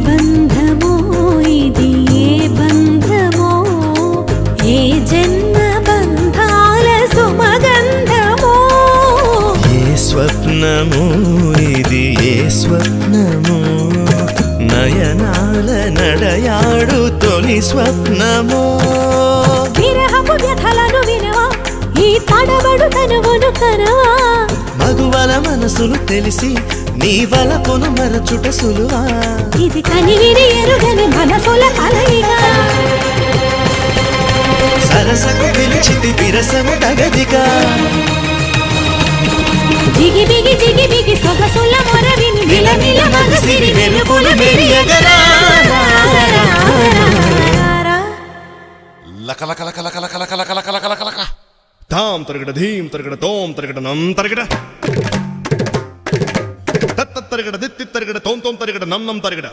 బంధమో ఇది ఏ బంధమో ఏ జన్మ బంధాల సుమగంధమో ఏ స్వప్నమో ఇది ఏ స్వప్నమో నయనాల నడయాడు తొలి స్వప్నమో విరహపు వ్యథలను వినవా ఈ తడబడు తనువును కనవా మగువల మనసులు తెలిసి నీ వలపును మరచుట సులువా ఇది కనివిని ఎరుగని మనసుల కలయిక సరసకు పిలిచితి విరసము తగదిగా జిగి బిగి జిగి బిగి సొగసుల మొరవిని మిలమిల మగసిరి వెలుపులు మెరియగరా లక లక లక లక లక లక లక లక లక లక తాం తరగడ ధీం తరగడ తోం తరగడ నం తరగడ తత్త తరగడ దిత్తి తరగడ తోం తోం తరగడ నం నం తరగడ